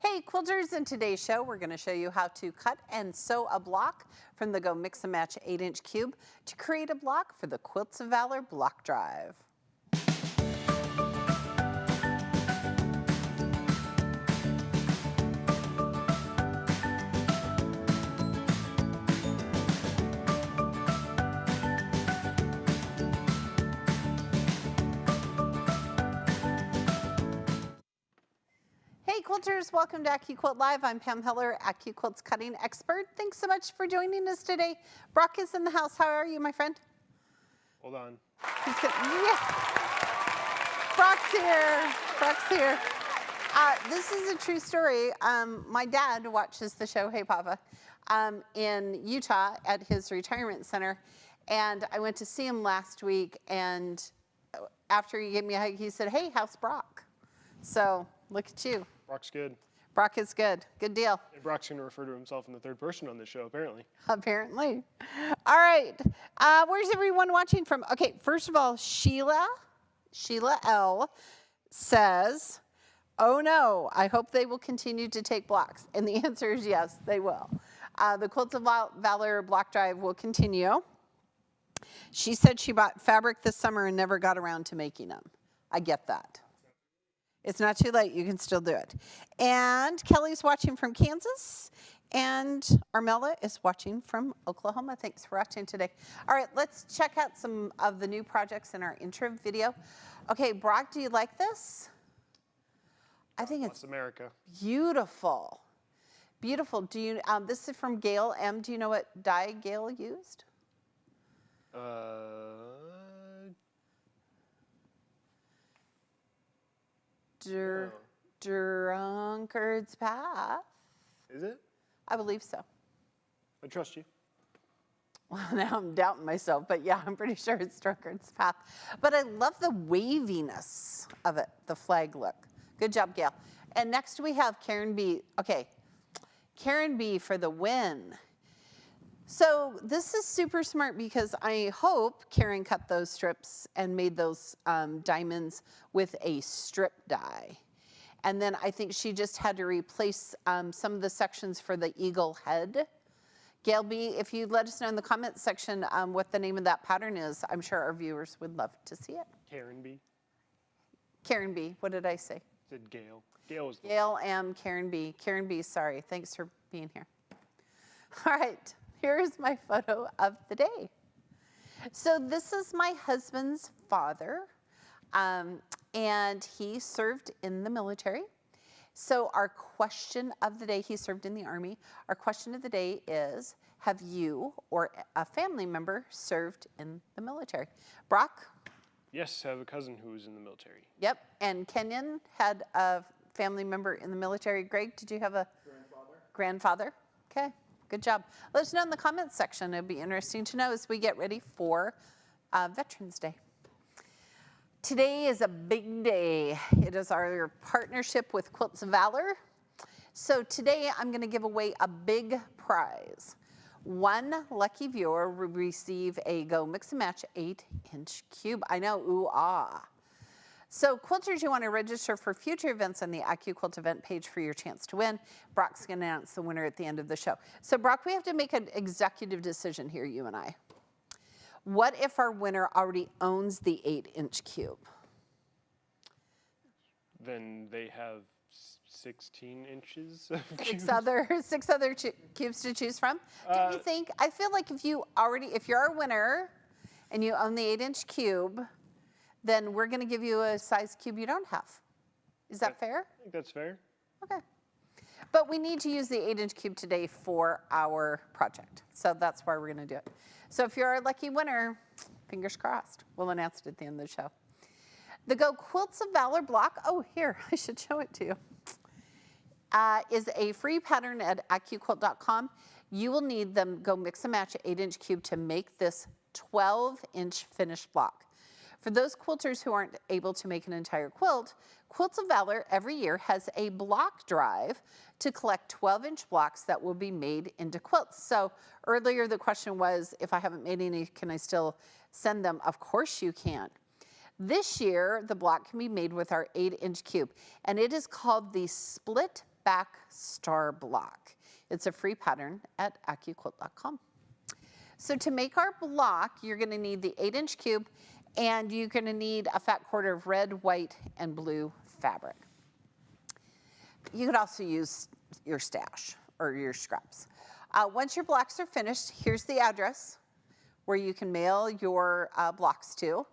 Hey quilters, in today's show we're going to show you how to cut and sew a block from the Go Mix and Match 8-inch cube to create a block for the Quilts of Valor block drive. Hey quilters, welcome to AccuQuilt Live. I'm Pam Heller, AccuQuilt's cutting expert. Thanks so much for joining us today. Brock is in the house. How are you, my friend? Hold on. He's good. Yeah. Brock's here. Brock's here. This is a true story. My dad watches the show, Hey Papa, in Utah at his retirement center. And I went to see him last week. And after he gave me a hug, he said, hey, how's Brock? So look at you. Brock's good. Brock is good. Good deal. And Brock's going to refer to himself in the third person on this show, apparently. Apparently. All right. Where's everyone watching from? Okay, first of all, Sheila L. says, oh no, I hope they will continue to take blocks. And the answer is yes, they will. The Quilts of Valor block drive will continue. She said she bought fabric this summer and never got around to making them. I get that. It's not too late. You can still do it. And Kelly's watching from Kansas. And Armella is watching from Oklahoma. Thanks for watching today. All right, let's check out some of the new projects in our intro video. Okay, Brock, do you like this? I think it's America. Beautiful. Beautiful. Do you? This is from Gail M. Do you know what dye Gail used? Drunkard's Path. Is it? I believe so. I trust you. Well, now I'm doubting myself, but yeah, I'm pretty sure it's Drunkard's Path. But I love the waviness of it, the flag look. Good job, Gail. And next we have Karen B. Okay, Karen B for the win. So this is super smart because I hope Karen cut those strips and made those diamonds with a strip die. And then I think she just had to replace some of the sections for the eagle head. Gail B, if you let us know in the comments section what the name of that pattern is, I'm sure our viewers would love to see it. Karen B. Karen B, what did I say? I said Gail. Gail was the Gail M, Karen B. Karen B, sorry, thanks for being here. All right, here's my photo of the day. So this is my husband's father. And he served in the military. So our question of the day, he served in the Army. Our question of the day is, have you or a family member served in the military? Brock? Yes, I have a cousin who's in the military. Yep, and Kenyon had a family member in the military. Greg, did you have a grandfather? Okay, good job. Let us know in the comments section. It'd be interesting to know as we get ready for Veterans Day. Today is a big day. It is our partnership with Quilts of Valor. So today I'm going to give away a big prize. One lucky viewer will receive a Go Mix and Match 8-inch cube. I know, ooh, ah. So quilters, you want to register for future events on the AccuQuilt event page for your chance to win. Brock's going to announce the winner at the end of the show. So Brock, we have to make an executive decision here, you and I. What if our winner already owns the 8-inch cube? Then they have 16 inches of Six other cubes to choose from. Do you think? I feel like if you're a winner and you own the 8-inch cube, then we're going to give you a size cube you don't have. Is that fair? I think that's fair. Okay. But we need to use the 8-inch cube today for our project. So that's why we're going to do it. So if you're a lucky winner, fingers crossed. We'll announce it at the end of the show. The Go Quilts of Valor block, oh, here, I should show it to you, is a free pattern at AccuQuilt.com. You will need the Go Mix and Match 8-inch cube to make this 12-inch finished block. For those quilters who aren't able to make an entire quilt, Quilts of Valor every year has a block drive to collect 12-inch blocks that will be made into quilts. So earlier the question was, if I haven't made any, can I still send them? Of course you can. This year, the block can be made with our 8-inch cube, and it is called the Split back star block. It's a free pattern at AccuQuilt.com. So to make our block, you're gonna need the 8-inch cube, and you're gonna need a fat quarter of red, white, and blue fabric. You could also use your stash or your scraps. Once your blocks are finished, here's the address where you can mail your blocks to.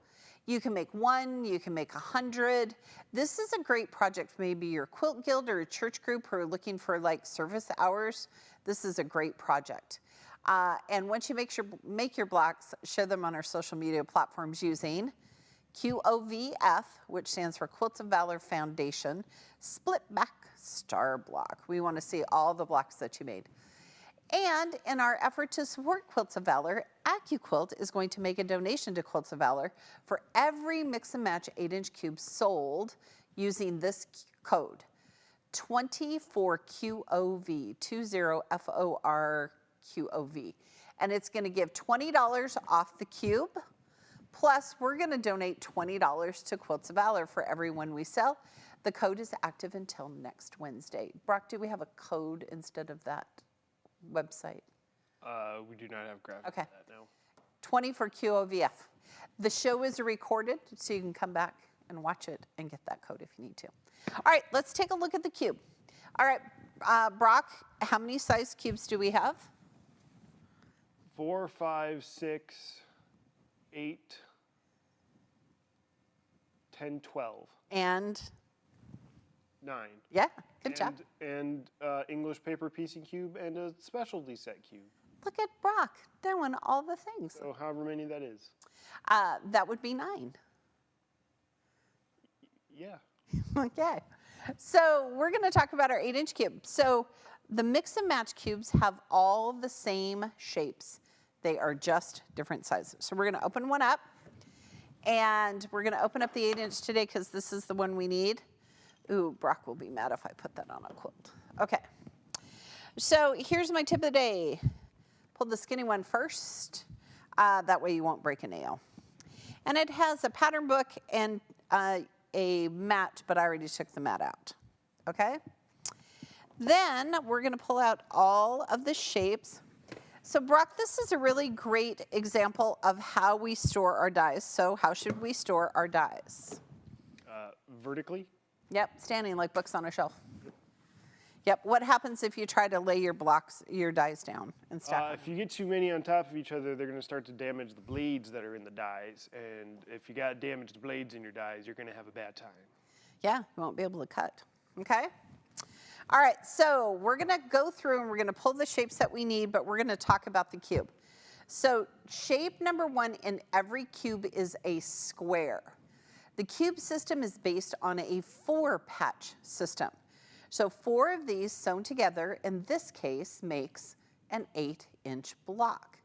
You can make 1, you can make 100. This is a great project for maybe your quilt guild or a church group who are looking for like service hours. This is a great project. And once you make your blocks, share them on our social media platforms using QOVF, which stands for Quilts of Valor Foundation, split back star block. We want to see all the blocks that you made. And in our effort to support Quilts of Valor, AccuQuilt is going to make a donation to Quilts of Valor for every mix and match 8-inch cube sold using this code, 24QOV, 20FORQOV. And it's going to give $20 off the cube. Plus, we're going to donate $20 to Quilts of Valor for every one we sell. The code is active until next Wednesday. Brock, do we have a code instead of that website? We do not have graphics Okay. for that now. 20 for QOVF. The show is recorded, so you can come back and watch it and get that code if you need to. All right, let's take a look at the cube. All right, Brock, how many size cubes do we have? 4, 5, 6, 8, 10, 12. And 9. yeah, good job. And English paper piecing cube and a specialty set cube. Look at Brock doing all the things. So however many that is. That would be 9. Yeah. Okay. So we're going to talk about our 8-inch cube. So the mix and match cubes have all the same shapes. They are just different sizes. So we're going to open one up. And we're going to open up the 8-inch today because this is the one we need. Ooh, Brock will be mad if I put that on a quilt. Okay. So here's my tip of the day. Pull the skinny one first. That way you won't break a nail. And it has a pattern book and a mat, but I already took the mat out. Okay? Then we're going to pull out all of the shapes. So Brock, this is a really great example of how we store our dies. So how should we store our dies? Vertically. Yep, standing like books on a shelf. Yep, what happens if you try to lay your blocks, your dies down and stack them? If you get too many on top of each other, they're going to start to damage the blades that are in the dies. And if you got damaged blades in your dies, you're going to have a bad time. Yeah, you won't be able to cut. Okay? All right, so we're going to go through and we're going to pull the shapes that we need, but we're going to talk about the cube. So shape number 1 in every cube is a square. The cube system is based on a 4-patch system. So 4 of these sewn together, in this case, makes an 8-inch block.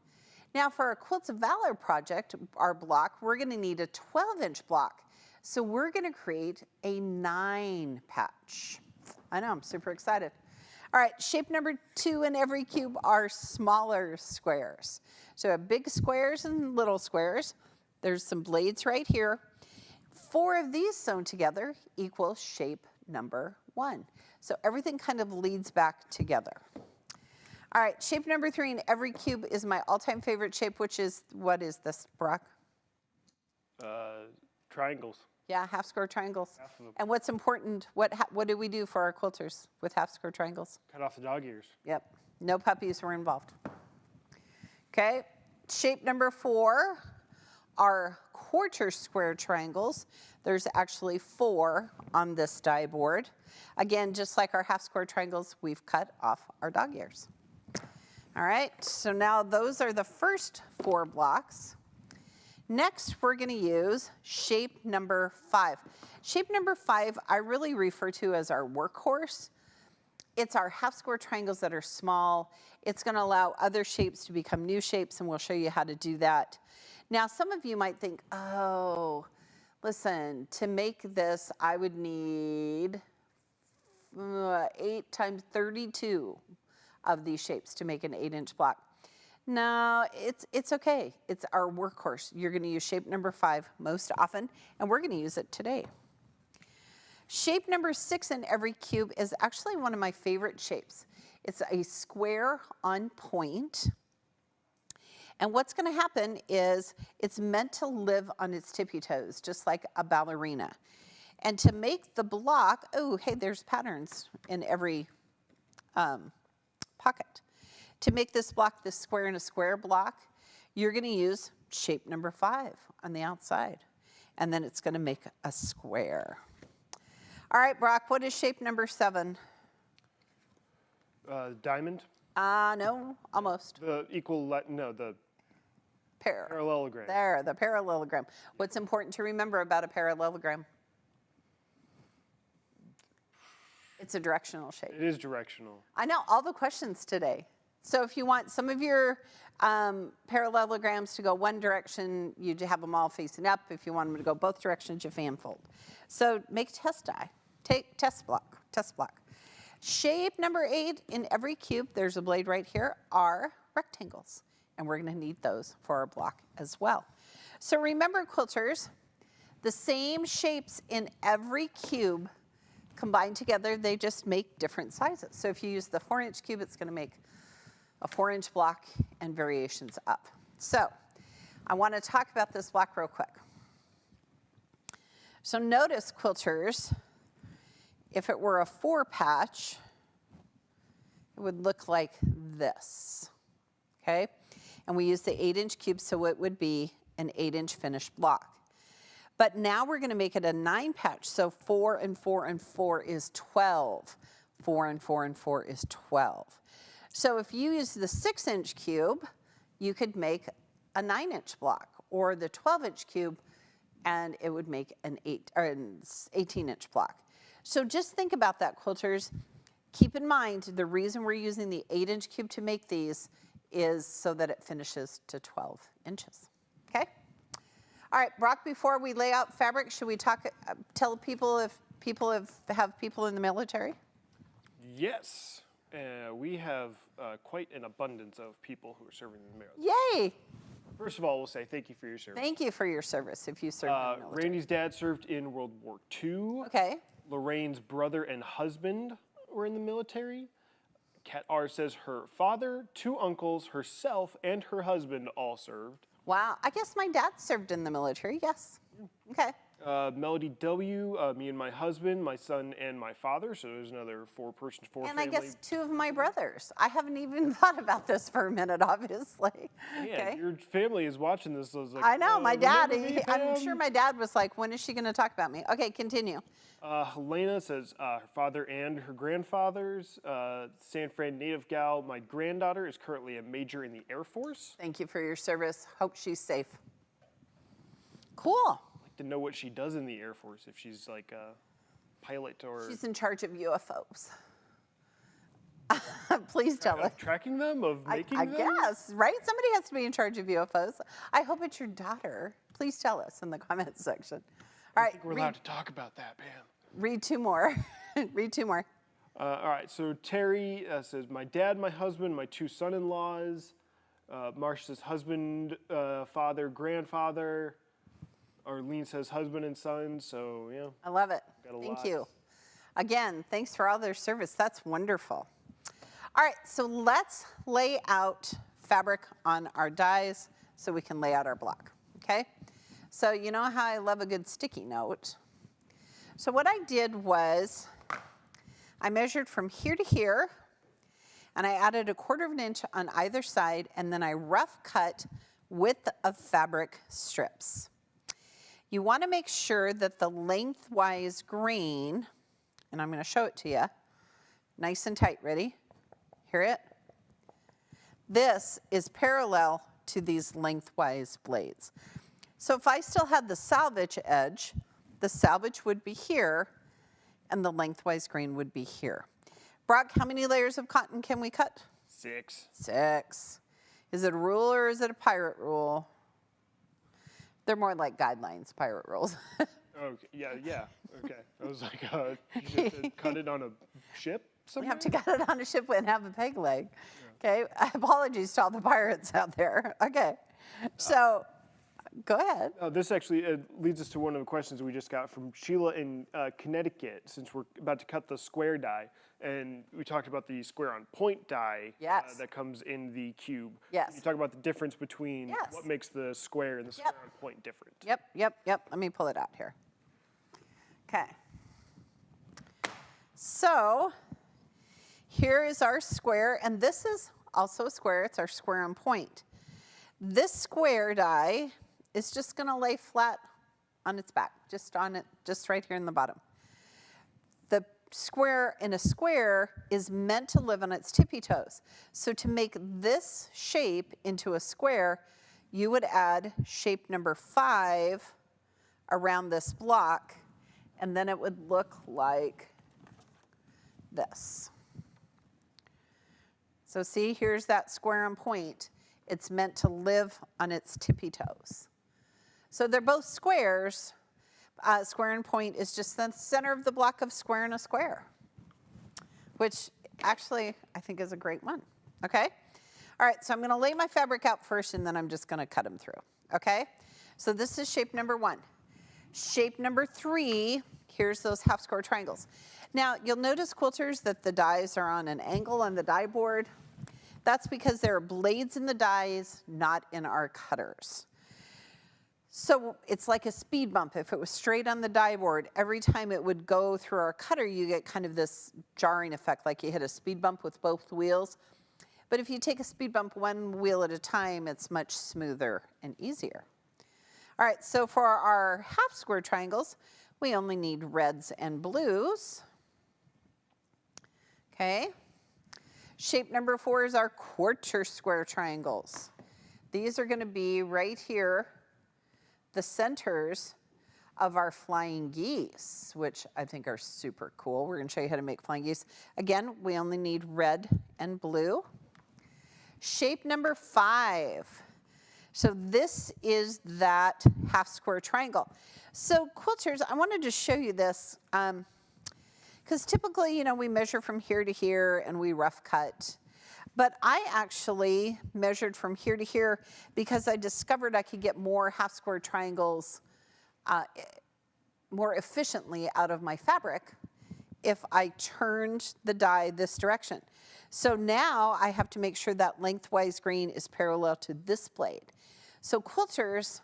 Now for our Quilts of Valor project, our block, we're going to need a 12-inch block. So we're going to create a 9-patch. I know, I'm super excited. All right, shape number 2 in every cube are smaller squares. So we have big squares and little squares. There's some blades right here. 4 of these sewn together equals shape number 1. So everything kind of leads back together. All right, shape number 3 in every cube is my all-time favorite shape, which is, what is this, Brock? Triangles. Yeah, half square triangles. Half of them. And what's important, what do we do for our quilters with half square triangles? Cut off the dog ears. Yep, no puppies were involved. Okay, shape number 4 are quarter square triangles. There's actually 4 on this die board. Again, just like our half square triangles, we've cut off our dog ears. All right, so now those are the first 4 blocks. Next, we're going to use shape number 5. Shape number 5, I really refer to as our workhorse. It's our half square triangles that are small. It's going to allow other shapes to become new shapes, and we'll show you how to do that. Now, some of you might think, oh, listen, to make this, I would need 8 times 32 of these shapes to make an 8-inch block. No, it's okay. It's our workhorse. You're going to use shape number 5 most often, and we're going to use it today. Shape number 6 in every cube is actually one of my favorite shapes. It's a square on point. And what's going to happen is it's meant to live on its tippy toes, just like a ballerina. And to make the block, oh, hey, there's patterns in every pocket. To make this block, this square in a square block, you're going to use shape number 5 on the outside. And then it's going to make a square. All right, Brock, what is shape number 7? Diamond? No, almost. The the parallelogram. There, the parallelogram. What's important to remember about a parallelogram? It's a directional shape. It is directional. I know all the questions today. So if you want some of your parallelograms to go one direction, you have them all facing up. If you want them to go both directions, you fan fold. So make test die. Take test block. Shape number 8 in every cube, there's a blade right here, are rectangles. And we're going to need those for our block as well. So remember, quilters, the same shapes in every cube combined together, they just make different sizes. So if you use the 4-inch cube, it's going to make a 4-inch block and variations up. So I want to talk about this block real quick. So notice, quilters, if it were a 4-patch, it would look like this, okay? And we use the 8-inch cube, so it would be an 8-inch finished block. But now we're going to make it a 9-patch, so 4 and 4 and 4 is 12. 4 and 4 and 4 is 12. So if you use the 6-inch cube, you could make a 9-inch block, or the 12-inch cube, and it would make an 18-inch block. So just think about that, quilters. Keep in mind, the reason we're using the 8-inch cube to make these is so that it finishes to 12 inches, okay? All right, Brock, before we lay out fabric, should we tell people if people have people in the military? Yes. We have quite an abundance of people who are serving in the military. Yay! First of all, we'll say thank you for your service. Thank you for your service if you served in the military. Randy's dad served in World War II. Okay. Lorraine's brother and husband were in the military. Kat R says her father, 2 uncles, herself, and her husband all served. Wow, I guess my dad served in the military, yes. Okay. Melody W, me and my husband, my son, and my father. So there's another 4-person, 4 And family. I guess 2 of my brothers. I haven't even thought about this for a minute, obviously. Yeah, Okay. your family is watching this. So I was like, I know, my dad, remember me, I'm Pam? sure my dad was like, when is she going to talk about me? Okay, continue. Helena says her father and her grandfathers. San Fran native gal, my granddaughter is currently a major in the Air Force. Thank you for your service. Hope she's safe. Cool. To know what she does in the Air Force, if she's like a pilot or... She's in charge of UFOs. Please tell us. Of tracking them, of making I them? guess, right? Somebody has to be in charge of UFOs. I hope it's your daughter. Please tell us in the comments section. All I right, think we're allowed to talk about that, Pam. read 2 more. Read 2 more. All right, so Terry says, my dad, my husband, my 2 son-in-laws. Marsh says husband, father, grandfather. Arlene says husband and son, so yeah. I love it. Got a Thank lot. you. Again, thanks for all their service. That's wonderful. All right, so let's lay out fabric on our dies so we can lay out our block, okay? So you know how I love a good sticky note. So what I did was I measured from here to here, and I added 1/4 inch on either side, and then I rough cut width of fabric strips. You want to make sure that the lengthwise grain, and I'm going to show it to you, nice and tight, ready? Hear it? This is parallel to these lengthwise blades. So if I still had the salvage edge, the salvage would be here, and the lengthwise grain would be here. Brock, how many layers of cotton can we cut? 6. 6. Is it a rule or is it a pirate rule? They're more like guidelines, pirate rules. Okay, yeah, okay. I was like, you have to cut it on a ship We somewhere? have to cut it on a ship and have a peg leg. Okay, apologies to all the pirates out there. Okay, so Go ahead. This actually leads us to one of the questions we just got from Sheila in Connecticut, since we're about to cut the square die. And we talked about the square on point die Yes. that comes in the cube. Yes. Can you talk about the difference between Yes. what makes the square and the square on point different? Yep. Let me pull it out here. Okay. So here is our square, and this is also a square. It's our square on point. This square die is just going to lay flat on its back, just right here in the bottom. The square in a square is meant to live on its tippy toes. So to make this shape into a square, you would add shape number 5 around this block, and then it would look like this. So see, here's that square on point. It's meant to live on its tippy toes. So they're both squares. Square and point is just the center of the block of square and a square, which actually I think is a great one, okay? All right, so I'm gonna lay my fabric out first and then I'm just gonna cut them through, okay? So this is shape number 1. Shape number 3, here's those half square triangles. Now, you'll notice, quilters, that the dies are on an angle on the die board. That's because there are blades in the dies, not in our cutters. So it's like a speed bump. If it was straight on the die board, every time it would go through our cutter, you get kind of this jarring effect, like you hit a speed bump with both wheels. But if you take a speed bump one wheel at a time, it's much smoother and easier. All right, so for our half square triangles, we only need reds and blues. Okay. Shape number 4 is our quarter square triangles. These are going to be right here, the centers of our flying geese, which I think are super cool. We're going to show you how to make flying geese. Again, we only need red and blue. Shape number 5. So this is that half square triangle. So quilters, I wanted to show you this because typically, you know, we measure from here to here and we rough cut. But I actually measured from here to here because I discovered I could get more half square triangles more efficiently out of my fabric if I turned the die this direction. So now I have to make sure that lengthwise grain is parallel to this blade. So quilters,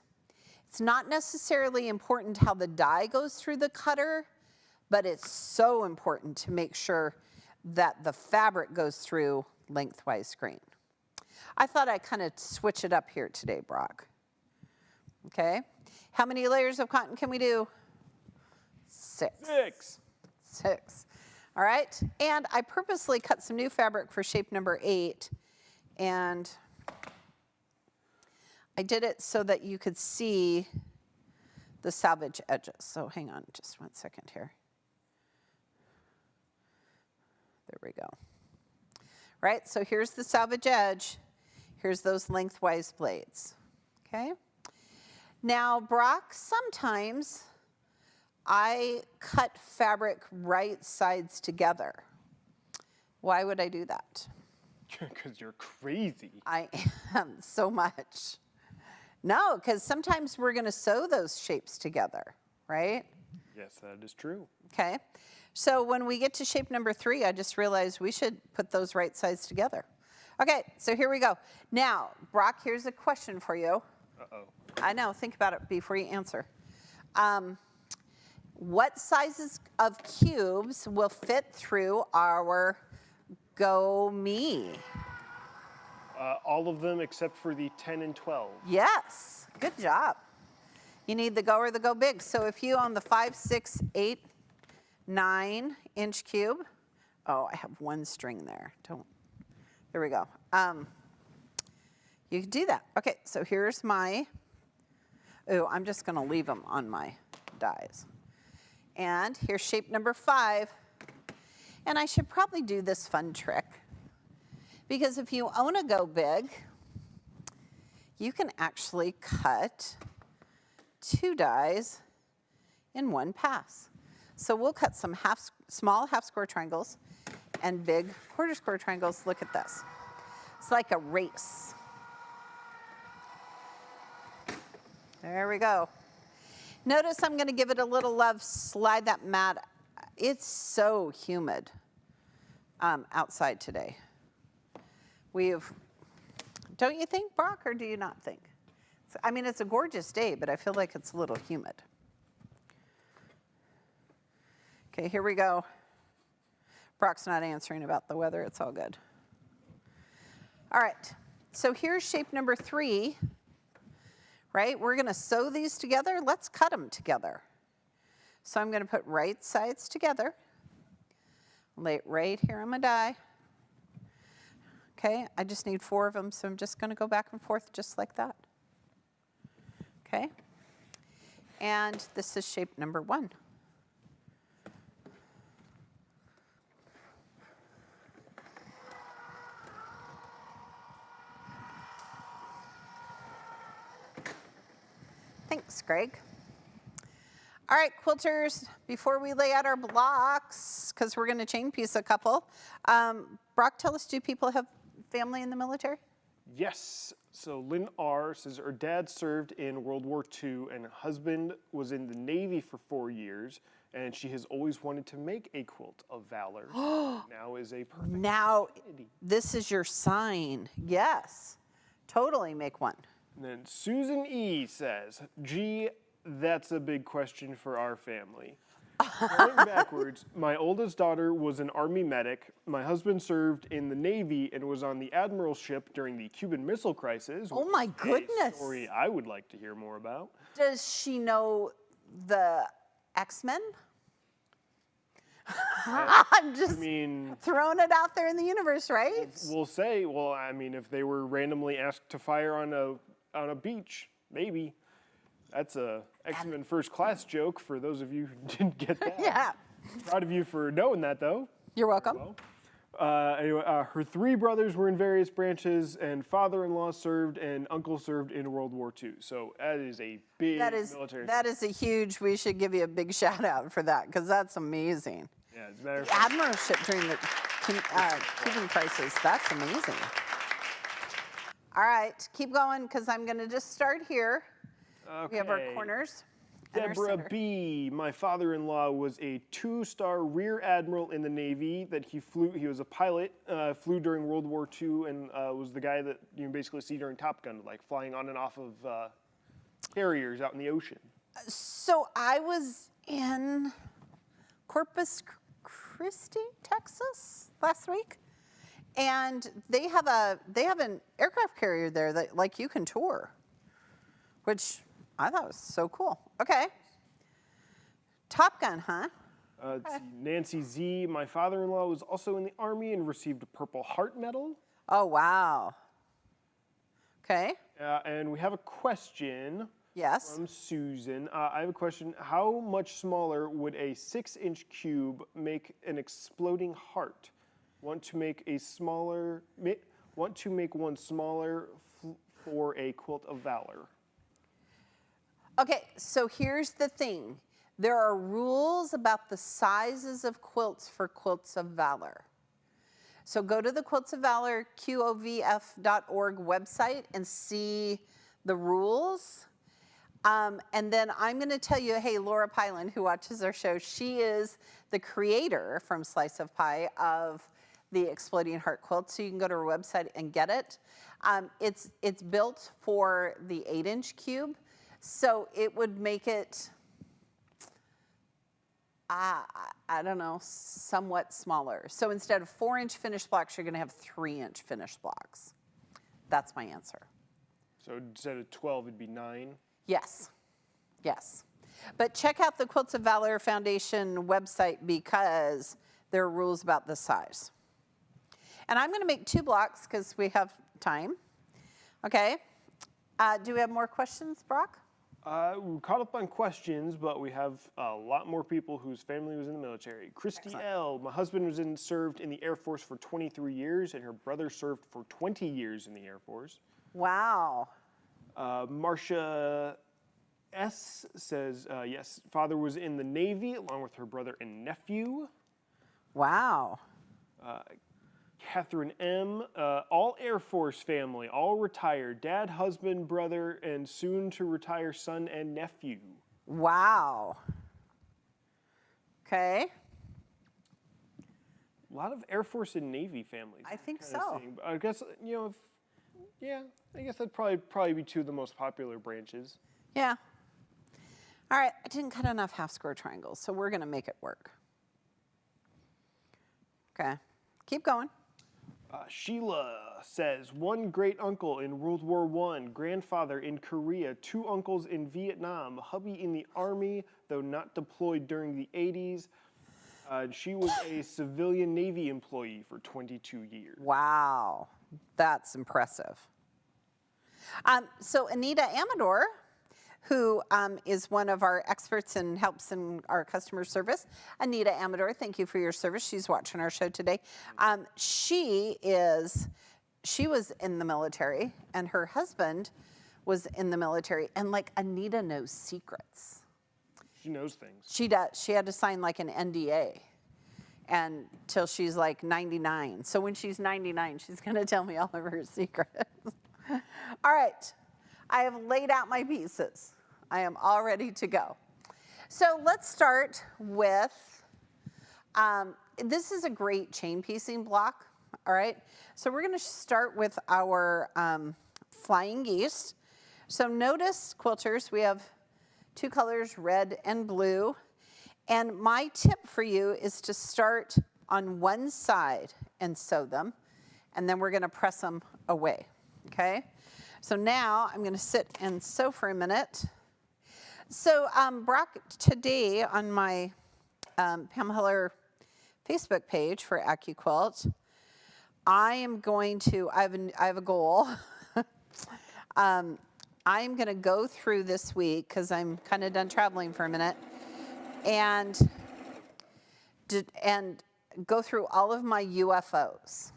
it's not necessarily important how the die goes through the cutter, but it's so important to make sure that the fabric goes through lengthwise grain. I thought I'd kind of switch it up here today, Brock. Okay, how many layers of cotton can we do? 6. 6. All right, and I purposely cut some new fabric for shape number 8, and I did it so that you could see the salvage edges. So hang on just one second here. There we go. Right, so here's the salvage edge. Here's those lengthwise blades, okay? Now, Brock, sometimes I cut fabric right sides together. Why would I do that? Because you're crazy. I am so much. No, because sometimes we're going to sew those shapes together, right? Yes, that is true. Okay. So when we get to shape number 3, I just realized we should put those right sides together. Okay, so here we go. Now, Brock, here's a question for you. Uh-oh. I know, think about it before you answer. What sizes of cubes will fit through our Go Me? All of them except for the 10 and 12. Yes, good job. You need the Go or the Go Big. So if you own the 5, 6, 8, 9-inch cube. Oh, I have one string there. There we go. You can do that. Okay, so here's my, I'm just gonna leave them on my dies. And here's shape number 5. And I should probably do this fun trick because if you own a Go Big, you can actually cut 2 dies in one pass. So we'll cut some small half square triangles and big quarter square triangles. Look at this. It's like a race. There we go. Notice I'm going to give it a little love, slide that mat. It's so humid outside today. Don't you think, Brock, or do you not think? I mean, it's a gorgeous day, but I feel like it's a little humid. Okay, here we go. Brock's not answering about the weather. It's all good. All right, so here's shape number 3, right? We're going to sew these together. Let's cut them together. So I'm going to put right sides together. Lay it right here on my die. Okay, I just need 4 of them, so I'm just going to go back and forth just like that. Okay, and this is shape number 1. Thanks, Greg. All right, quilters, before we lay out our blocks, because we're going to chain piece a couple, Brock, tell us, do people have family in the military? Yes. So Lynn R. says her dad served in World War II and her husband was in the Navy for 4 years, and she has always wanted to make a quilt of valor. Now is a perfect opportunity. This is your sign. Yes, totally make one. And then Susan E. says, gee, that's a big question for our family. Going backwards, my oldest daughter was an Army medic. My husband served in the Navy and was on the Admiral ship during the Cuban Missile Crisis. Oh my goodness. A story I would like to hear more about. Does she know the X-Men? I'm just throwing it out there in the universe, right? We'll say, well, I mean, if they were randomly asked to fire on a beach, maybe. That's a X-Men First Class joke for those of you who didn't get that. Yeah. Proud of you for knowing that, though. You're welcome. Anyway, her 3 brothers were in various branches, and father-in-law served, and uncle served in World War II. So that is a big military. That is a huge, we should give you a big shout out for that, because that's amazing. Yeah, as a matter of fact, admiralship during the Cuban crisis, that's amazing. All right, keep going, because I'm going to just start here. Okay. We have our corners. Deborah B. My father-in-law was a 2-star rear admiral in the Navy. He was a pilot, flew during World War II, and was the guy that you basically see during Top Gun, like flying on and off of carriers out in the ocean. So I was in Corpus Christi, Texas, last week, and they have an aircraft carrier there that like you can tour, which I thought was so cool. Okay. Top Gun, huh? Let's see, Nancy Z. My father-in-law was also in the Army and received a Purple Heart Medal. Oh, wow. Okay. And we have a question. Yes. From Susan. I have a question. How much smaller would a 6-inch cube make an exploding heart? Want to make one smaller for a Quilt of Valor? Okay, so here's the thing. There are rules about the sizes of quilts for Quilts of Valor. So go to the Quilts of Valor, QOVF.org website and see the rules. And then I'm going to tell you, hey, Laura Pyland, who watches our show, she is the creator from Slice of Pie of the Exploding Heart Quilt. So you can go to her website and get it. It's built for the 8-inch cube. So it would make it, I don't know, somewhat smaller. So instead of 4-inch finished blocks, you're going to have 3-inch finished blocks. That's my answer. So instead of 12, it'd be 9? Yes. Yes. But check out the Quilts of Valor Foundation website because there are rules about this size. And I'm going to make 2 blocks because we have time. Okay. Do we have more questions, Brock? We're caught up on questions, but we have a lot more people whose family was in the military. Christy Excellent. L. My husband served in the Air Force for 23 years, and her brother served for 20 years in the Air Force. Wow. Marcia S. says, yes, father was in the Navy along with her brother and nephew. Wow. Catherine M. All Air Force family, all retired. Dad, husband, brother, and soon to retire son and nephew. Wow. Okay. A lot of Air Force and Navy families. I think kinda so. seeing. But I guess, you know, I guess that'd probably be two of the most popular branches. Yeah. All right, I didn't cut enough half square triangles, so we're gonna make it work. Okay, keep going. Sheila says, one great uncle in World War I, grandfather in Korea, 2 uncles in Vietnam, hubby in the Army, though not deployed during the 80s. She was a civilian Navy employee for 22 years. Wow, that's impressive. So Anita Amador, who is one of our experts and helps in our customer service. Anita Amador, thank you for your service. She's watching our show today. She was in the military, and her husband was in the military, and like Anita knows secrets. She knows things. She does. She had to sign like an NDA until she's like 99. So when she's 99, she's going to tell me all of her secrets. All right. I have laid out my pieces. I am all ready to go. So let's start with, this is a great chain piecing block, all right? So we're gonna start with our flying geese. So notice, quilters, we have 2 colors, red and blue. And my tip for you is to start on one side and sew them, and then we're gonna press them away, okay? So now I'm gonna sit and sew for a minute. So Brock, today on my Pam Heller Facebook page for AccuQuilt, I am going to, I have a goal. I'm gonna go through this week, because I'm kind of done traveling for a minute, and go through all of my UFOs.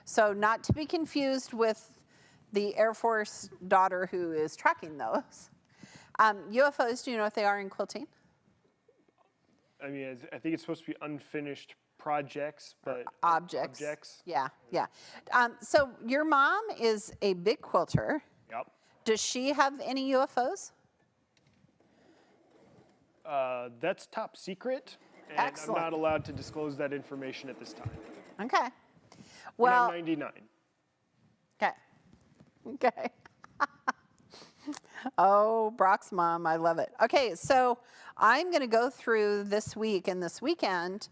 So not to be confused with the Air Force daughter who is tracking those. UFOs, do you know what they are in quilting? I mean, I think it's supposed to be unfinished projects, but Objects. Yeah. So your mom is a big quilter. Yep. Does she have any UFOs? That's top secret, and Excellent. I'm not allowed to disclose that information at this time. Okay. When Well, I'm 99. Okay. Oh, Brock's mom, I love it. Okay, so I'm going to go through this week and this weekend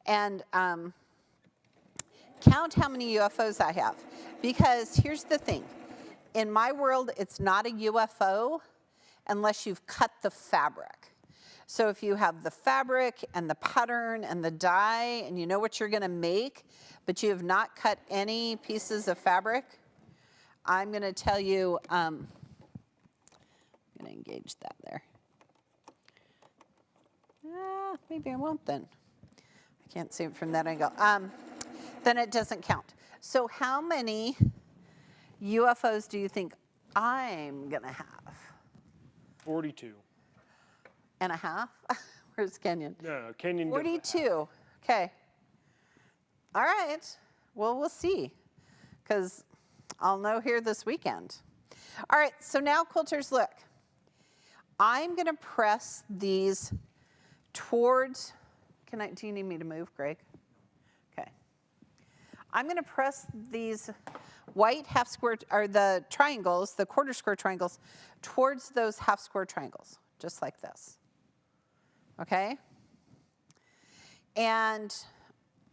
and count how many UFOs I have. Because here's the thing. In my world, it's not a UFO unless you've cut the fabric. So if you have the fabric and the pattern and the dye and you know what you're going to make, but you have not cut any pieces of fabric, I'm going to tell you, I'm going to engage that there. Maybe I won't then. I can't see it from that angle. Then it doesn't count. So how many UFOs do you think I'm going to have? 42. And a half? Where's Kenyon? No, Kenyon. 42. Okay. All right. Well, we'll see. Because I'll know here this weekend. All right. So now, quilters, look. I'm going to press these towards. Do you need me to move, Greg? Okay. I'm going to press these white half square, or the triangles, the quarter square triangles, towards those half square triangles, just like this. Okay? And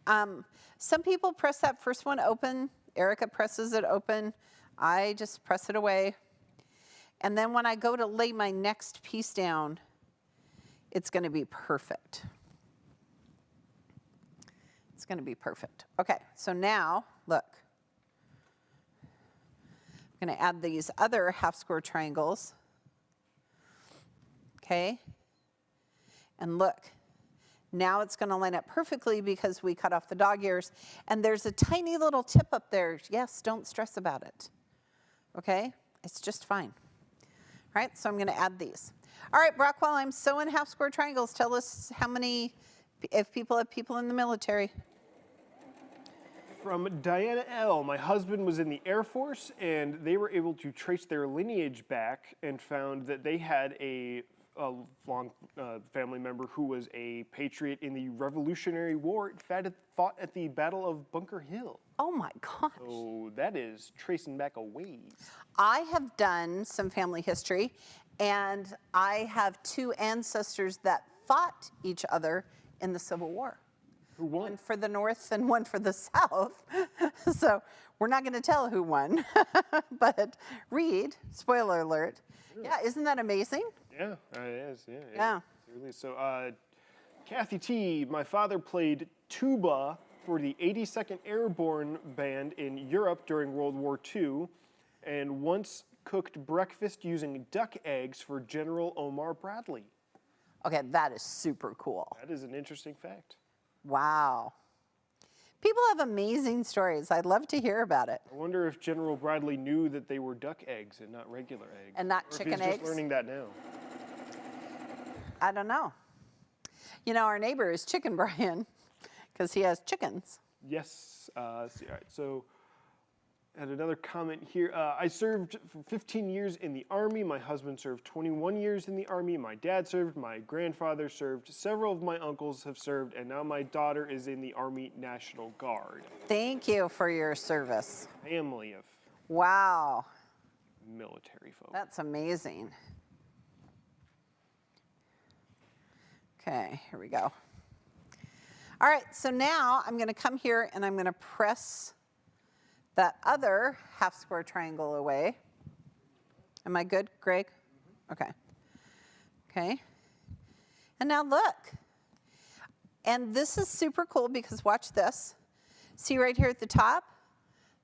some people press that first one open. Erica presses it open. I just press it away. And then when I go to lay my next piece down, it's going to be perfect. It's going to be perfect. Okay, so now, look. I'm going to add these other half square triangles. Okay? And look, now it's going to line up perfectly because we cut off the dog ears. And there's a tiny little tip up there. Yes, don't stress about it. Okay? It's just fine. All right, so I'm going to add these. All right, Brock, while I'm sewing half square triangles, tell us how many, if people have people in the military. From Diana L. My husband was in the Air Force, and they were able to trace their lineage back and found that they had a long family member who was a patriot in the Revolutionary War, fought at the Battle of Bunker Hill. Oh my gosh. So that is tracing back a ways. I have done some family history, and I have 2 ancestors that fought each other in the Civil War. Who won? One for the North and one for the South. So we're not going to tell who won, but read, spoiler alert. Yeah, isn't that amazing? Yeah, it is. Yeah. Yeah. Really. So, Kathy T. My father played tuba for the 82nd Airborne Band in Europe during World War II, and once cooked breakfast using duck eggs for General Omar Bradley. Okay, that is super cool. That is an interesting fact. Wow. People have amazing stories. I'd love to hear about it. I wonder if General Bradley knew that they were duck eggs and not regular eggs. And not or chicken if he's eggs? just learning that now. I don't know. You know, our neighbor is Chicken Brian because he has chickens. Yes. All right. So, and another comment here. I served for 15 years in the Army. My husband served 21 years in the Army. My dad served. My grandfather served. Several of my uncles have served. And now my daughter is in the Army National Guard. Thank you for your service. Family of Wow. military folks. That's amazing. Okay, here we go. All right, so now I'm going to come here and I'm going to press that other half square triangle away. Am I good, Greg? Okay. Okay. And now look. And this is super cool because watch this. See right here at the top?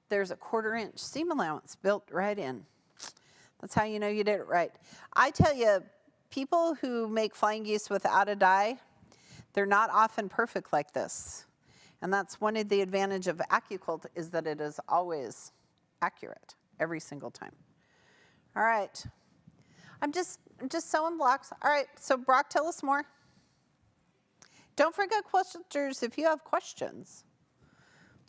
There's a 1/4 inch seam allowance built right in. That's how you know you did it right. I tell you, people who make flying geese without a die, they're not often perfect like this. And that's one of the advantage of AccuQuilt is that it is always accurate every single time. All right. I'm just sewing blocks. All right, so Brock, tell us more. Don't forget, quilters, if you have questions,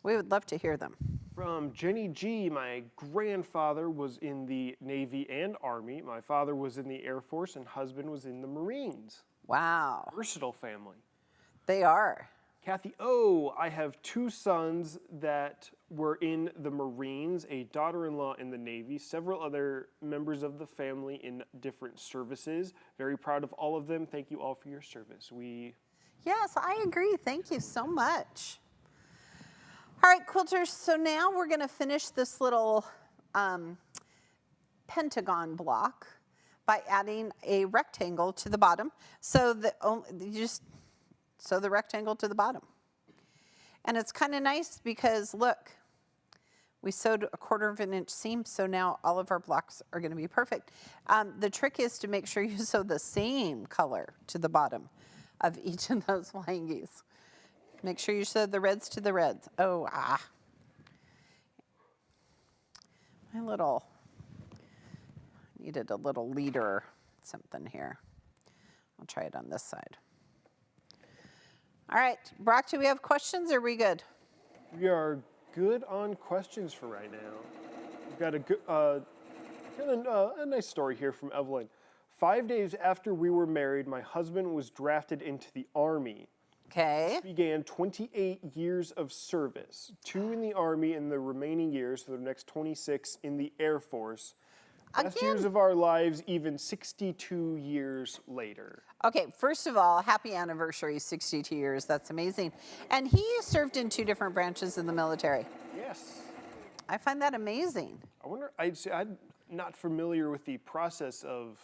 we would love to hear them. From Jenny G, my grandfather was in the Navy and Army. My father was in the Air Force and husband was in the Marines. Wow. Versatile family. They are. Kathy O, I have 2 sons that were in the Marines, a daughter-in-law in the Navy, several other members of the family in different services. Very proud of all of them. Thank you all for your service. Yes, I agree. Thank you so much. All right, quilters, so now we're going to finish this little pentagon block by adding a rectangle to the bottom. So you just sew the rectangle to the bottom. And it's kind of nice because, look, we sewed a 1/4 inch seam, so now all of our blocks are going to be perfect. The trick is to make sure you sew the same color to the bottom of each of those flying geese. Make sure you sew the reds to the reds. Oh, needed a little leader something here. I'll try it on this side. All right, Brock, do we have questions or are we good? We are good on questions for right now. We've got a nice story here from Evelyn. 5 days after we were married, my husband was drafted into the Army. Okay. This began 28 years of service, 2 in the Army and the remaining years, so the next 26 in the Air Force. Best years of our lives, even 62 years later. Okay, first of all, happy anniversary, 62 years. That's amazing. And he served in 2 different branches in the military. Yes. I find that amazing. I wonder, I'm not familiar with the process of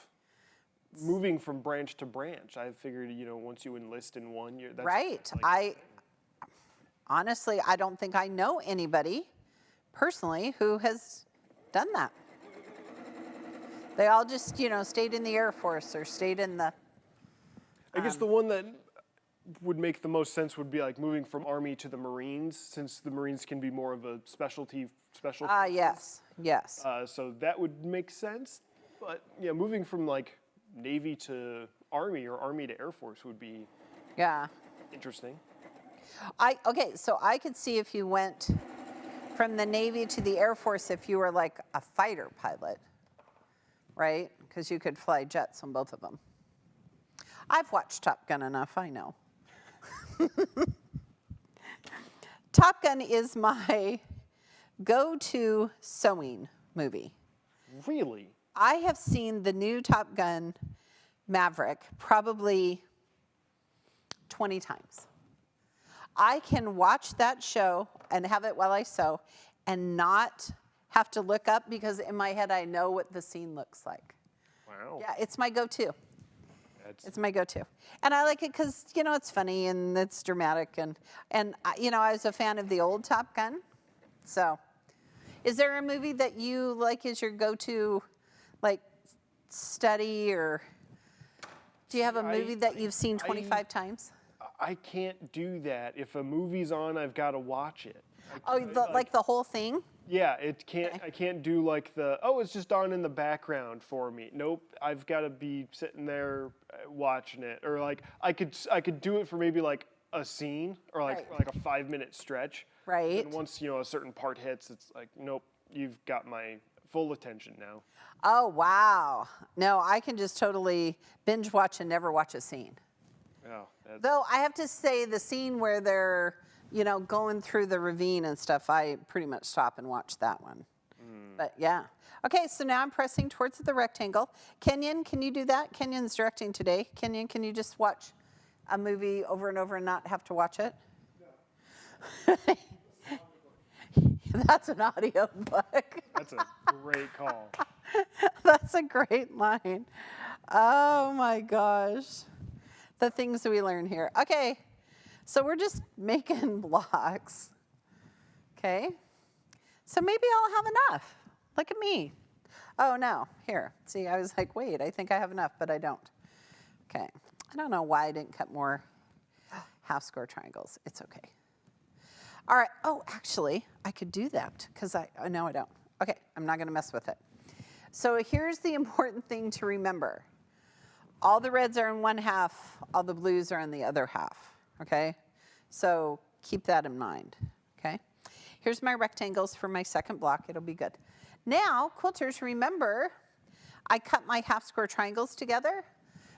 moving from branch to branch. I figured, once you enlist in one, that's right. Like, Honestly, I don't think I know anybody personally who has done that. They all just, stayed in the Air Force or stayed in the... I guess the one that would make the most sense would be like moving from Army to the Marines, since the Marines can be more of a special forces. Yes. So that would make sense. But yeah, moving from like Navy to Army or Army to Air Force would be interesting. Okay, so I could see if you went from the Navy to the Air Force if you were like a fighter pilot, right? Because you could fly jets on both of them. I've watched Top Gun enough, I know. Top Gun is my go-to sewing movie. Really? I have seen the new Top Gun Maverick probably 20 times. I can watch that show and have it while I sew and not have to look up because in my head I know what the scene looks like. Wow. Yeah, it's my go-to. That's, It's my go-to. And I like it because, you know, it's funny and it's dramatic. And you know, I was a fan of the old Top Gun. So is there a movie that you like as your go-to, like, study, or do you have a movie that you've seen 25 times? I can't do that. If a movie's on, I've got to watch it. Like the whole thing? Yeah, it can't. Okay. I can't do like it's just on in the background for me. Nope, I've got to be sitting there watching it, or like I could do it for maybe like a scene or like Right. like a 5-minute stretch. Right. And once a certain part hits, it's like nope, you've got my full attention now. Oh, wow. No, I can just totally binge watch and never watch a scene. Oh, that's, Though I have to say the scene where they're, going through the ravine and stuff, I pretty much stop and watch that one. But yeah. Okay, so now I'm pressing towards the rectangle. Kenyon, can you do that? Kenyon's directing today. Kenyon, can you just watch a movie over and over and not have to watch it? No. That's an audio book. that's a great call. That's a great line. Oh my gosh. The things we learn here. Okay, so we're just making blocks. Okay, so maybe I'll have enough. Look at me. Oh no, here. See, I was like, wait, I think I have enough, but I don't. Okay, I don't know why I didn't cut more half square triangles. It's okay. All right, oh, actually, I could do that because no, I don't. Okay, I'm not gonna mess with it. So here's the important thing to remember. All the reds are in one half, all the blues are in the other half, okay? So keep that in mind, okay? Here's my rectangles for my second block, it'll be good. Now, quilters, remember, I cut my half square triangles together,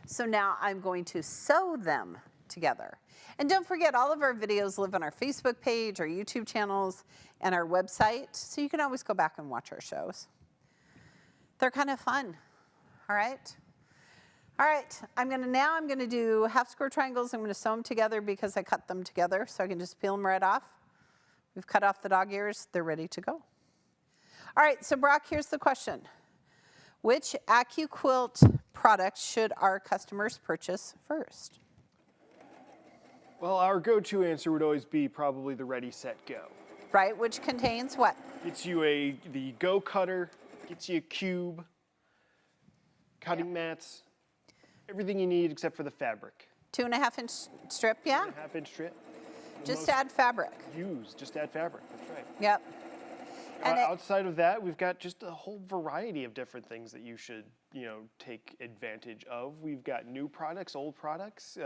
so now I'm going to sew them together. And don't forget, all of our videos live on our Facebook page, our YouTube channels, and our website, so you can always go back and watch our shows. They're kind of fun, all right? All right, I'm gonna do half square triangles. I'm gonna sew them together because I cut them together, so I can just peel them right off. We've cut off the dog ears, they're ready to go. All right, so Brock, here's the question. Which AccuQuilt product should our customers purchase first? Well, our go-to answer would always be probably the Ready, Set, Go. Right, which contains what? Gets you the Go cutter, gets you a cube, cutting mats, everything you need except for the fabric. 2.5-inch strip, yeah? 1/2-inch strip. Just add fabric. Just add fabric, that's right. Yep. And Outside of that, we've got just a whole variety of different things that you should, take advantage of. We've got new products, old products.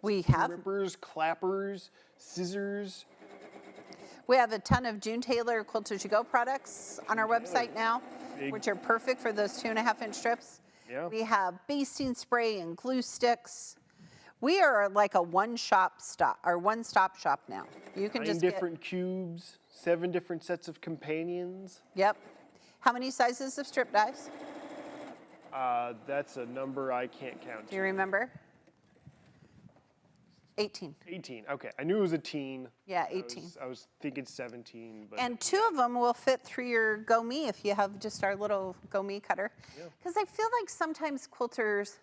We have. Rippers, clappers, scissors. We have a ton of June Taylor Quilt As You Go products on our website now, which are perfect for those 2.5-inch strips. Yeah. We have basting spray and glue sticks. We are like a one-stop shop now. You can 9 just different cubes, 7 different sets of companions. Yep. How many sizes of strip dies? That's a number I can't count. Do you remember? 18. 18. Okay, I knew it was a teen. Yeah, 18. I was thinking 17, but And 2 of them will fit through your Go Me if you have just our little Go Me cutter. Because I feel like sometimes quilters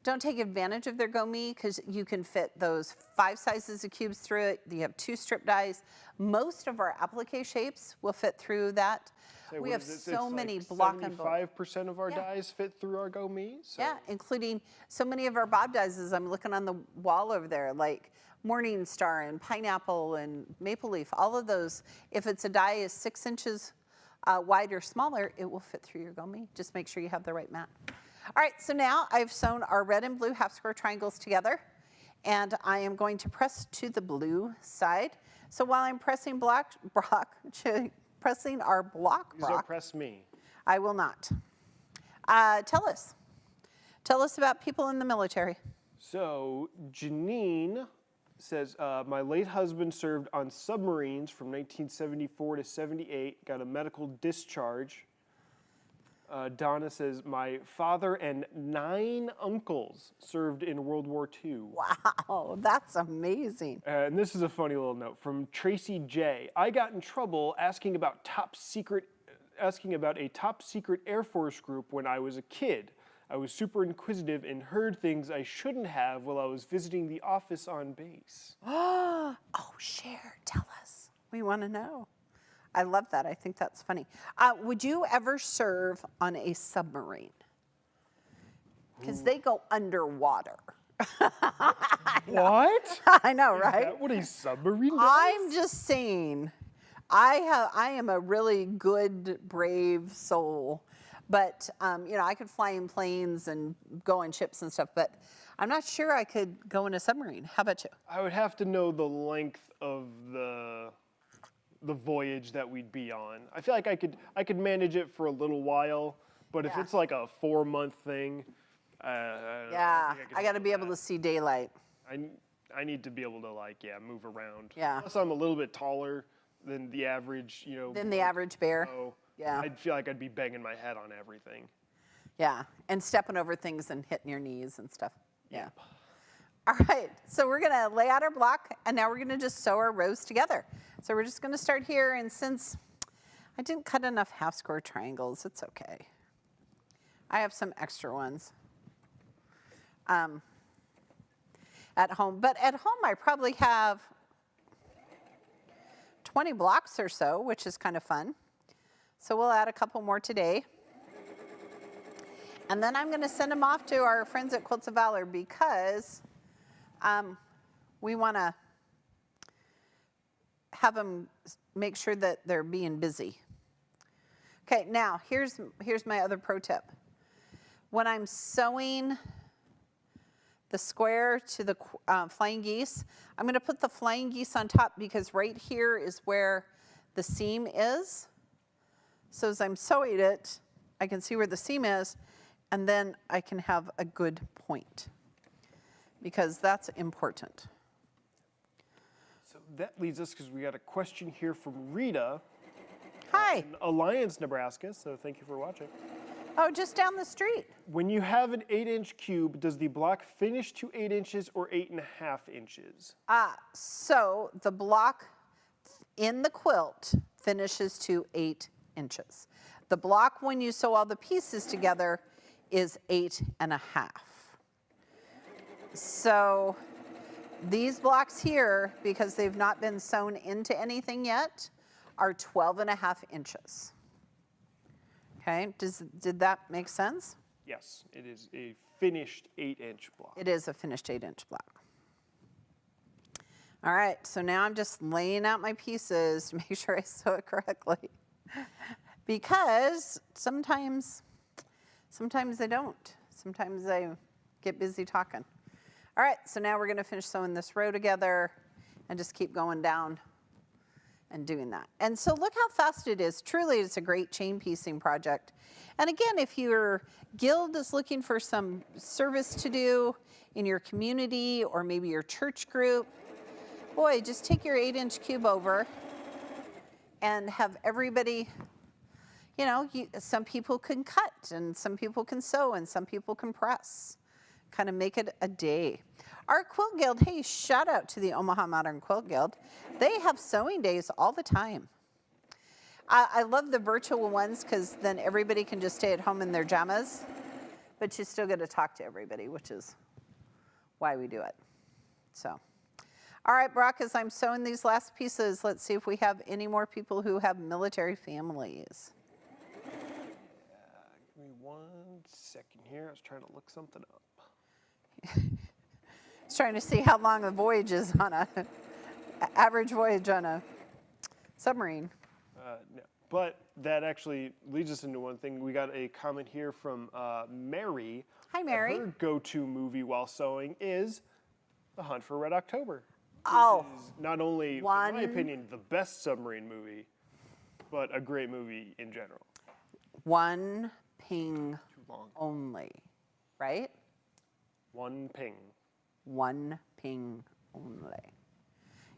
don't take advantage of their Go Me because you can fit those 5 sizes of cubes through it. You have 2 strip dies. Most of our applique shapes will fit through that. Say, We what have is it? so It's many like block and bolt. 75% of our dies fit through our Go Me. So. Yeah, including so many of our bob dies, as I'm looking on the wall over there, like Morning Star and Pineapple and Maple Leaf, all of those. If it's a die is 6 inches wide or smaller, it will fit through your Go Me. Just make sure you have the right mat. All right, so now I've sewn our red and blue half square triangles together, and I am going to press to the blue side. So while I'm pressing Brock, pressing our block, Please don't Brock. press me. I will not. Tell us about people in the military. So Janine says, my late husband served on submarines from 1974 to 78, got a medical discharge. Donna says, my father and 9 uncles served in World War II. Wow, that's amazing. And this is a funny little note from Tracy J. I got in trouble asking about a top secret Air Force group when I was a kid. I was super inquisitive and heard things I shouldn't have while I was visiting the office on base. Oh, share, tell us. We want to know. I love that. I think that's funny. Would you ever serve on a submarine? Because they go underwater. What? I know, right? Is that what a submarine does? I'm just saying, I am a really good, brave soul. But, I could fly in planes and go on ships and stuff, but I'm not sure I could go in a submarine. How about you? I would have to know the length of the voyage that we'd be on. I feel like I could manage it for a little while, but if it's like a 4-month thing, I got to be able to see daylight. I need to be able to move around. Yeah. Plus I'm a little bit taller than the average, Than the average bear. So Yeah. I'd feel like I'd be banging my head on everything. Yeah, and stepping over things and hitting your knees and stuff. Yeah. All right, so we're gonna lay out our block, and now we're gonna just sew our rows together. So we're just gonna start here, and since I didn't cut enough half square triangles, it's okay. I have some extra ones at home, but at home I probably have 20 blocks or so, which is kind of fun. So we'll add a couple more today. And then I'm going to send them off to our friends at Quilts of Valor because we want to have them make sure that they're being busy. Okay, now here's my other pro tip. When I'm sewing the square to the flying geese, I'm going to put the flying geese on top because right here is where the seam is. So as I'm sewing it, I can see where the seam is, and then I can have a good point because that's important. So that leads us, because we got a question here from Rita. Hi. In Alliance, Nebraska, so thank you for watching. Oh, just down the street. When you have an 8-inch cube, does the block finish to 8 inches or 8.5 inches? So the block in the quilt finishes to 8 inches. The block, when you sew all the pieces together, is 8.5. So these blocks here, because they've not been sewn into anything yet, are 12.5 inches. Okay, did that make sense? Yes, it is a finished 8-inch block. It is a finished 8-inch block. All right, so now I'm just laying out my pieces to make sure I sew it correctly. Because sometimes they don't. Sometimes they get busy talking. All right, so now we're gonna finish sewing this row together and just keep going down and doing that. And so look how fast it is. Truly, it's a great chain piecing project. And again, if your guild is looking for some service to do in your community or maybe your church group, boy, just take your 8-inch cube over and have everybody, some people can cut and some people can sew and some people can press. Kind of make it a day. Our Quilt Guild, hey, shout out to the Omaha Modern Quilt Guild. They have sewing days all the time. I love the virtual ones because then everybody can just stay at home in their jammas, but you still get to talk to everybody, which is why we do it. So, all right, Brock, as I'm sewing these last pieces, let's see if we have any more people who have military families. Give me 1 second here. I was trying to look something up. It's trying to see how long the voyage is on average voyage on a submarine. No. But that actually leads us into one thing. We got a comment here from Mary. Hi, Mary. Her go-to movie while sewing is The Hunt for Red October. Oh. Which is not only, in my opinion, the best submarine movie, but a great movie in general. One ping Too long. only, right? One ping. One ping only.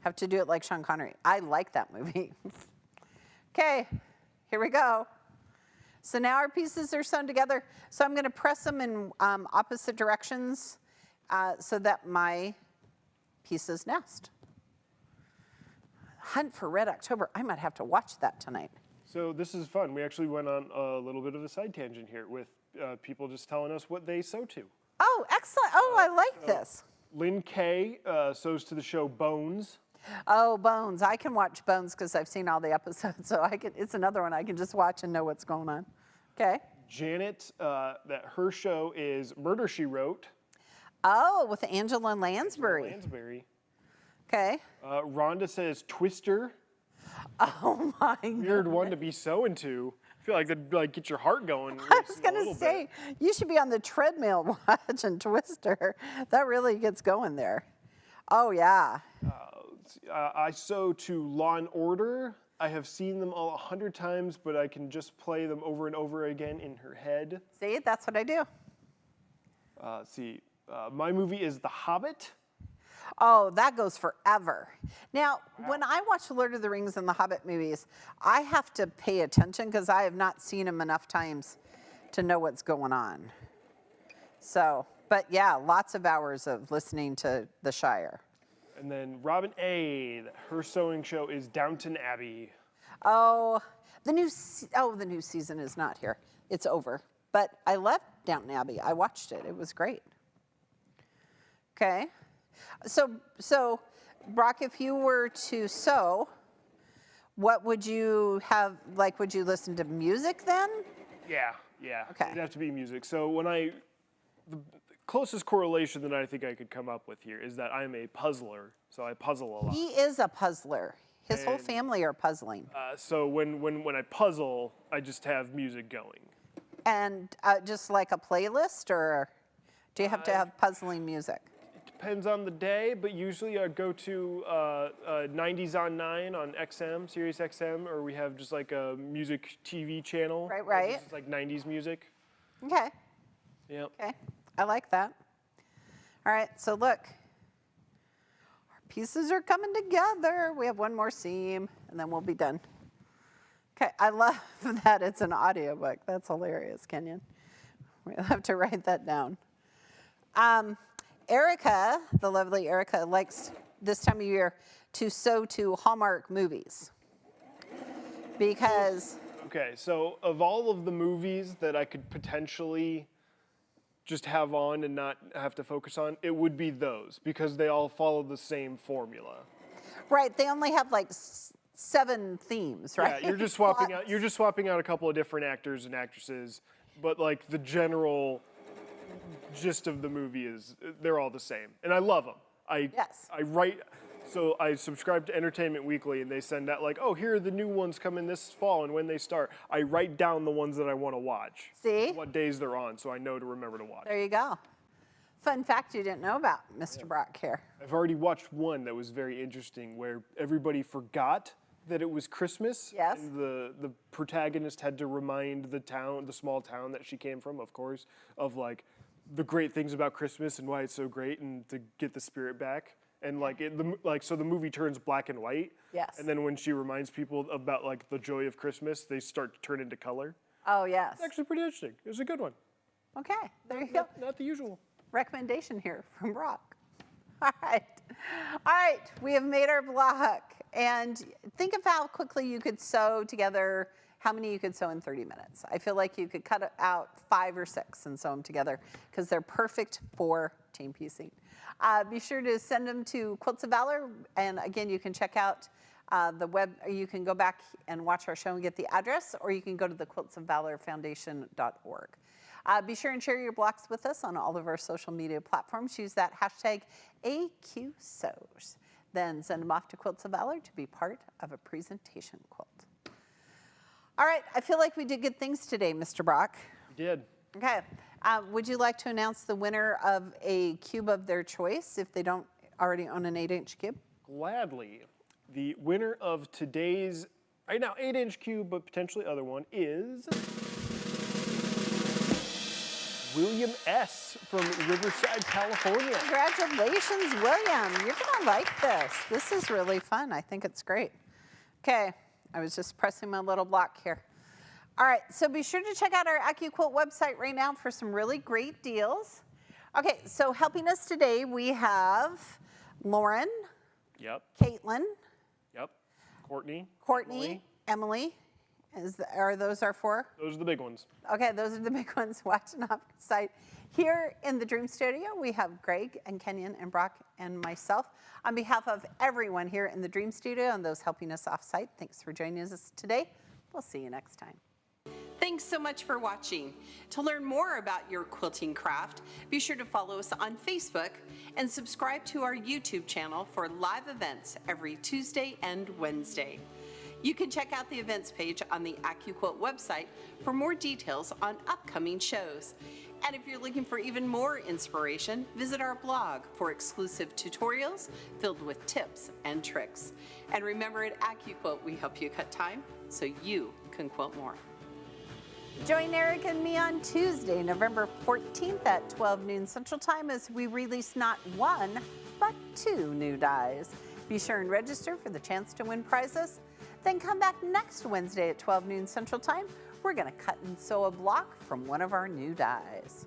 Have to do it like Sean Connery. I like that movie. Okay, here we go. So now our pieces are sewn together. So I'm going to press them in opposite directions so that my pieces nest. Hunt for Red October. I might have to watch that tonight. So this is fun. We actually went on a little bit of a side tangent here with people just telling us what they sew to. Oh, excellent. Oh, I like this. Lynn Kay sews to the show Bones. Oh, Bones. I can watch Bones because I've seen all the episodes. So it's another one I can just watch and know what's going on. Okay. Janet, that her show is Murder, She Wrote. Oh, with Angela Lansbury. Lansbury. Okay. Rhonda says Twister. Oh my Weird one to be sewing to. I feel like that'd like get your heart going. I was going to say, you should be on the treadmill watching Twister. That really gets going there. Oh, yeah. I sew to Law and Order. I have seen them all 100 times, but I can just play them over and over again in her head. See, that's what I do. My movie is The Hobbit. Oh, that goes forever. Now, when I watch Lord of the Rings and the Hobbit movies, I have to pay attention because I have not seen them enough times to know what's going on. So, but yeah, lots of hours of listening to The Shire. And then Robin A., her sewing show is Downton Abbey. Oh, the new season is not here. It's over. But I loved Downton Abbey. I watched it. It was great. Okay. So Brock, if you were to sew, what would you have, like, would you listen to music then? Yeah. Okay. It'd have to be music. So the closest correlation that I think I could come up with here is that I'm a puzzler, so I puzzle a lot. He is a puzzler. His whole family are puzzling. So when I puzzle, I just have music going. And just like a playlist, or do you have to have puzzling music? Depends on the day, but usually I go to 90s on 9 on XM, Sirius XM, or we have just like a music TV channel. Right. It's like 90s music. Okay. Yep. Okay. I like that. All right, so look. Our pieces are coming together. We have one more seam, and then we'll be done. Okay, I love that it's an audiobook. That's hilarious, Kenyon. We'll have to write that down. Erica, the lovely Erica, likes this time of year to sew to Hallmark movies. Because... Okay, so of all of the movies that I could potentially just have on and not have to focus on, it would be those, because they all follow the same formula. Right, they only have like 7 themes, right? Yeah, you're just swapping out a couple of different actors and actresses, but like the general gist of the movie is they're all the same, and I love them. So I subscribe to Entertainment Weekly, and they send out like, oh, here are the new ones coming this fall and when they start. I write down the ones that I want to watch. See? What days they're on, so I know to remember to watch. There you go. Fun fact you didn't know about, Mr. Brock here. I've already watched one that was very interesting where everybody forgot that it was Christmas. Yes. And the protagonist had to remind the small town that she came from, of course, of like the great things about Christmas and why it's so great and to get the spirit back. And so the movie turns black and white. Yes. And then when she reminds people about like the joy of Christmas, they start to turn into color. Oh, yes. It's actually pretty interesting. It was a good one. Okay, there you go. Not the usual. Recommendation here from Brock. All right, we have made our block. And think of how quickly you could sew together, how many you could sew in 30 minutes. I feel like you could cut out 5 or 6 and sew them together because they're perfect for chain piecing. Be sure to send them to Quilts of Valor. And again, you can check out the web, you can go back and watch our show and get the address, or you can go to the quiltsofvalorfoundation.org. Be sure and share your blocks with us on all of our social media platforms. Use that hashtag AccuSews. Then send them off to Quilts of Valor to be part of a presentation quilt. All right, I feel like we did good things today, Mr. Brock. We did. Okay. Would you like to announce the winner of a cube of their choice if they don't already own an 8-inch cube? Gladly. The winner of today's Right now, 8-inch cube, but potentially other one is William S. from Riverside, California. Congratulations, William. You're going to like this. This is really fun. I think it's great. Okay, I was just pressing my little block here. All right, so be sure to check out our AccuQuilt website right now for some really great deals. Okay, so helping us today, we have Lauren, Yep. Caitlin, Yep. Courtney. Emily. Are those our four? Those are the big ones. Okay, those are the big ones watching off the site. Here in the Dream Studio, we have Greg and Kenyon and Brock and myself. On behalf of everyone here in the Dream Studio and those helping us off site, thanks for joining us today. We'll see you next time. Thanks so much for watching. To learn more about your quilting craft, be sure to follow us on Facebook and subscribe to our YouTube channel for live events every Tuesday and Wednesday. You can check out the events page on the AccuQuilt website for more details on upcoming shows. And if you're looking for even more inspiration, visit our blog for exclusive tutorials filled with tips and tricks. And remember, at AccuQuilt, we help you cut time so you can quilt more. Join Eric and me on Tuesday, November 14th at 12 noon Central Time as we release not one, but 2 new dies. Be sure and register for the chance to win prizes. Then come back next Wednesday at 12 noon Central Time. We're going to cut and sew a block from one of our new dies.